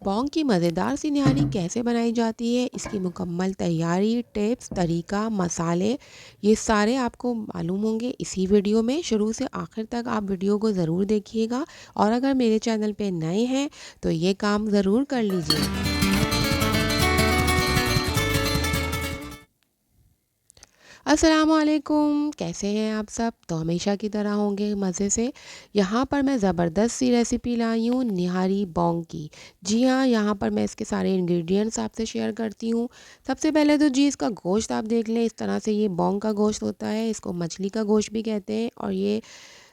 पोंक की मज़ेदार सी निहारी कैसे बनाई जाती है, इसकी मुकम्मल तैयारी, टिप्स, तरीका, मसाले ये सारे आपको मालूम होंगे इसी वीडियो में। शुरू से आखिर तक आप वीडियो को ज़रूर देखिएगा और अगर मेरे चैनल पे नए हैं तो ये काम ज़रूर कर लीजिए। अस्सलामुअलैकुम, कैसे हैं आप सब? तो हमेशा की तरह होंगे मज़े से। यहाँ पर मैं ज़बरदस्त सी रेसिपी लाई हूँ निहारी पोंक की। जी हाँ, यहाँ पर मैं इसके सारे इंग्रेडिएंट्स आपसे शेयर करती हूँ। सबसे पहले तो जी इसका गोश्त आप देख लें, इस तरह से ये पोंक का गोश्त होता है, इसको मछली का गोश्त भी कहते हैं और ये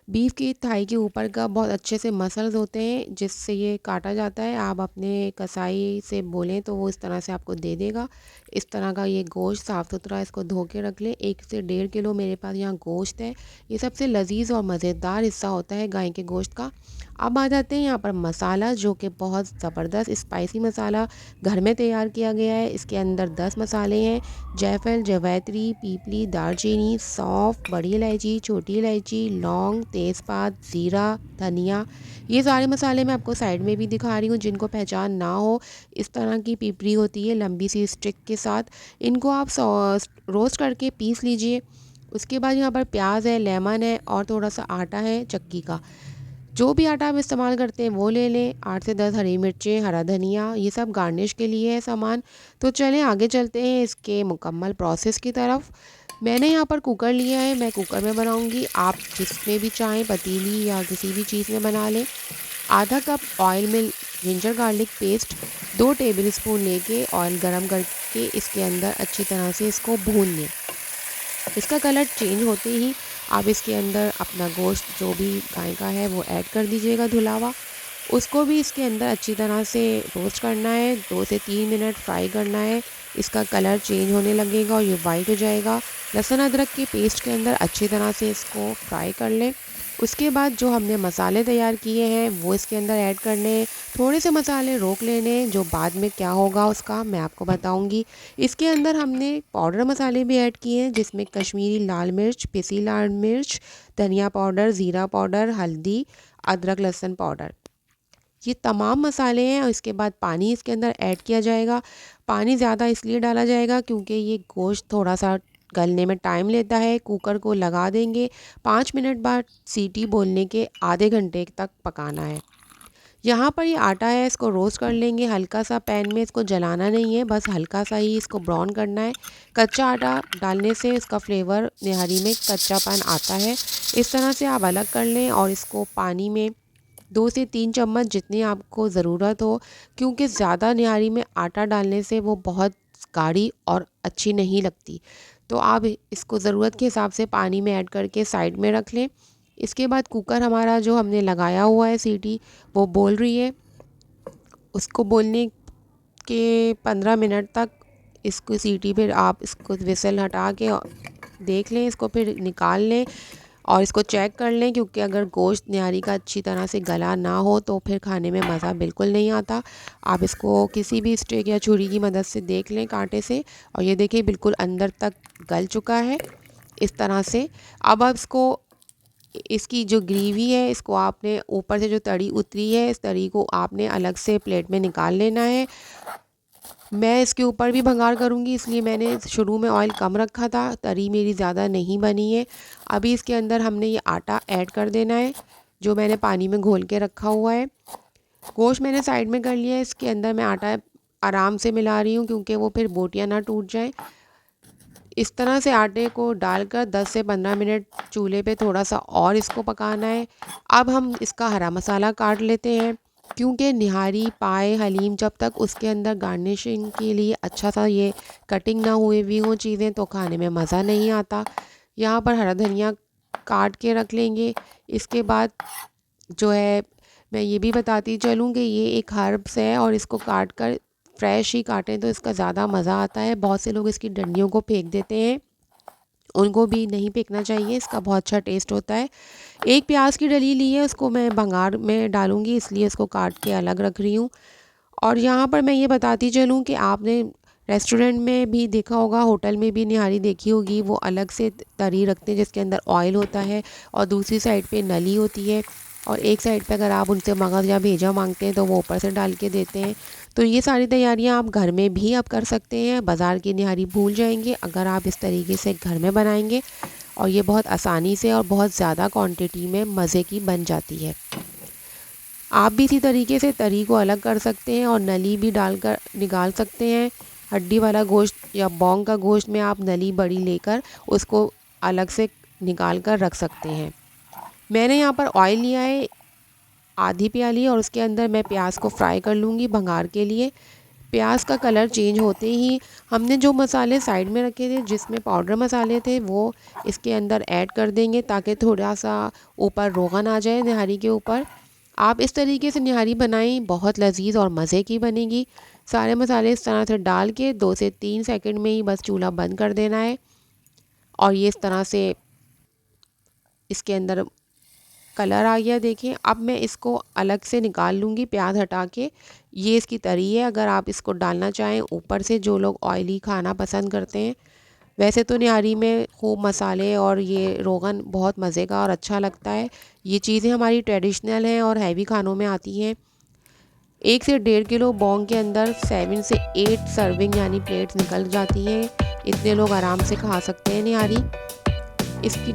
बीफ की थाई के ऊपर का बहुत अच्छे से मसल्स होते हैं जिससे ये काटा जाता है। आप अपने कसाई से बोलें तो वो इस तरह से आपको दे देगा। इस तरह का ये गोश्त साफ़ सुथरा इसको धो के रख लें। 1 से 1.5 किलो मेरे पास यहाँ गोश्त है। ये सबसे लजीज और मज़ेदार हिस्सा होता है गाय के गोश्त का। अब आ जाते हैं यहाँ पर मसाला, जो कि बहुत ज़बरदस्त स्पाइसी मसाला घर में तैयार किया गया है। इसके अंदर 10 मसाले हैं। जायफल, जवैत्री, पीपली, दालचीनी, सौंफ, बड़ी इलायची, छोटी इलायची, लौंग, तेज़पात, ज़ीरा, धनिया। ये सारे मसाले मैं आपको साइड में भी दिखा रही हूँ, जिनको पहचान ना हो। इस तरह की पीपली होती है लंबी सी स्टिक के साथ। इनको आप रोस्ट करके पीस लीजिए। उसके बाद यहाँ पर प्याज है, लेमन है और थोड़ा सा आटा है चक्की का। जो भी आटा आप इस्तेमाल करते हैं वो ले लें। 8 से 10 हरी मिर्चें, हरा धनिया, ये सब गार्निश के लिए है सामान। तो चलें आगे चलते हैं इसके मुकम्मल प्रोसेस की तरफ। मैंने यहाँ पर कुकर लिया है, मैं कुकर में बनाऊंगी। आप जिसमें भी चाहें, पतीली या किसी भी चीज़ में बना लें। आधा कप ऑयल में ginger garlic paste 2 table spoon लेके ऑयल गरम करके इसके अंदर अच्छी तरह से इसको भून लें। इसका कलर चेंज होते ही आप इसके अंदर अपना गोश्त जो भी गाय का है वो ऐड कर दीजिएगा धुला हुआ। उसको भी इसके अंदर अच्छी तरह से रोस्ट करना है, 2 से 3 मिनट फ्राई करना है। इसका कलर चेंज होने लगेगा और ये वाइट हो जाएगा। लहसुन अदरक के पेस्ट के अंदर अच्छी तरह से इसको फ्राई कर लें। उसके बाद जो हमने मसाले तैयार किए हैं वो इसके अंदर ऐड करने हैं। थोड़े से मसाले रोक लेने, जो बाद में क्या होगा उसका मैं आपको बताऊंगी। इसके अंदर हमने पाउडर मसाले भी ऐड किए हैं, जिसमें कश्मीरी लाल मिर्च, पिसी लाल मिर्च, धनिया पाउडर, ज़ीरा पाउडर, हल्दी, अदरक लहसुन पाउडर, ये तमाम मसाले हैं। और इसके बाद पानी इसके अंदर ऐड किया जाएगा। पानी ज़्यादा इसलिए डाला जाएगा क्योंकि ये गोश्त थोड़ा सा गलने में टाइम लेता है। कुकर को लगा देंगे। 5 मिनट बाद सीटी बोलने के आधे घंटे तक पकाना है। यहाँ पर ये आटा है, इसको रोस्ट कर लेंगे हल्का सा पैन में। इसको जलाना नहीं है, बस हल्का सा ही इसको ब्राउन करना है। कच्चा आटा डालने से इसका फ्लेवर निहारी में कच्चापन आता है। इस तरह से आप अलग कर लें और इसको पानी में 2 से 3 चम्मच जितनी आपको ज़रूरत हो, क्योंकि ज़्यादा निहारी में आटा डालने से वो बहुत गाढ़ी और अच्छी नहीं लगती। तो आप इसको ज़रूरत के हिसाब से पानी में ऐड करके साइड में रख लें। इसके बाद कुकर हमारा जो हमने लगाया हुआ है सीटी, वो बोल रही है। उसको बोलने के 15 मिनट तक इसको सीटी पे आप इसको विसल हटा के देख लें, इसको फिर निकाल लें और इसको चेक कर लें, क्योंकि अगर गोश्त निहारी का अच्छी तरह से गला ना हो तो फिर खाने में मज़ा बिल्कुल नहीं आता। आप इसको किसी भी स्टिक या छुरी की मदद से देख लें कांटे से, और ये देखिए बिल्कुल अंदर तक गल चुका है इस तरह से। अब आप इसको, इसकी जो ग्रेवी है इसको आपने ऊपर से जो तड़ी उतरी है, इस तड़ी को आपने अलग से प्लेट में निकाल लेना है। मैं इसके ऊपर भी भंगार करूँगी, इसलिए मैंने शुरू में ऑयल कम रखा था। तरी मेरी ज़्यादा नहीं बनी है। अभी इसके अंदर हमने ये आटा ऐड कर देना है जो मैंने पानी में घोल के रखा हुआ है। गोश्त मैंने साइड में कर लिया है, इसके अंदर मैं आटा आराम से मिला रही हूँ क्योंकि वो फिर बोटियाँ ना टूट जाएं। इस तरह से आटे को डालकर 10 से 15 मिनट चूल्हे पे थोड़ा सा और इसको पकाना है। अब हम इसका हरा मसाला काट लेते हैं, क्योंकि निहारी, पाए, हलीम जब तक उसके अंदर गार्निशिंग के लिए अच्छा सा ये कटिंग ना हुई हुई हों चीज़ें तो खाने में मज़ा नहीं आता। यहाँ पर हरा धनिया काट के रख लेंगे। इसके बाद जो है, मैं ये भी बताती चलूँ कि ये एक हर्ब्स है और इसको काट कर फ्रेश ही काटें तो इसका ज़्यादा मज़ा आता है। बहुत से लोग इसकी डंडियों को फेंक देते हैं, उनको भी नहीं फेंकना चाहिए, इसका बहुत अच्छा टेस्ट होता है। एक प्याज की डली ली है, उसको मैं भंगार में डालूंगी, इसलिए इसको काट के अलग रख रही हूँ। और यहाँ पर मैं ये बताती चलूँ कि आपने रेस्टोरेंट में भी देखा होगा, होटल में भी निहारी देखी होगी, वो अलग से तरी रखते हैं जिसके अंदर ऑयल होता है और दूसरी साइड पे नली होती है। और एक साइड पे अगर आप उनसे मगज़ या भेजा मांगते हैं तो वो ऊपर से डाल के देते हैं। तो ये सारी तैयारियां आप घर में भी आप कर सकते हैं। बाज़ार की निहारी भूल जाएंगे अगर आप इस तरीके से घर में बनाएंगे, और ये बहुत आसानी से और बहुत ज़्यादा क्वांटिटी में मज़े की बन जाती है। आप भी इसी तरीके से तरी को अलग कर सकते हैं और नली भी डालकर निकाल सकते हैं। हड्डी वाला गोश्त या बोंग का गोश्त में आप नली बड़ी लेकर उसको अलग से निकाल कर रख सकते हैं। मैंने यहाँ पर ऑयल लिया है आधी प्याली, और उसके अंदर मैं प्याज को फ्राई कर लूँगी भंगार के लिए। प्याज का कलर चेंज होते ही हमने जो मसाले साइड में रखे थे जिसमें पाउडर मसाले थे वो इसके अंदर ऐड कर देंगे ताकि थोड़ा सा ऊपर रोगन आ जाए निहारी के ऊपर। आप इस तरीके से निहारी बनाएं, बहुत लजीज और मज़े की बनेगी। सारे मसाले इस तरह से डाल के 2 से 3 सेकंड में ही बस चूल्हा बंद कर देना है, और ये इस तरह से इसके अंदर कलर आ गया। देखिए अब मैं इसको अलग से निकाल लूँगी प्याज हटा के। ये इसकी तरी है, अगर आप इसको डालना चाहें ऊपर से, जो लोग ऑयली खाना पसंद करते हैं। वैसे तो निहारी में खूब मसाले और ये रोगन बहुत मज़े का और अच्छा लगता है। ये चीज़ें हमारी ट्रेडिशनल हैं और हैवी खानों में आती हैं। 1 से 1.5 किलो बोंग के अंदर 7 से 8 सर्विंग यानी प्लेट्स निकल जाती हैं। इतने लोग आराम से खा सकते हैं निहारी। इसकी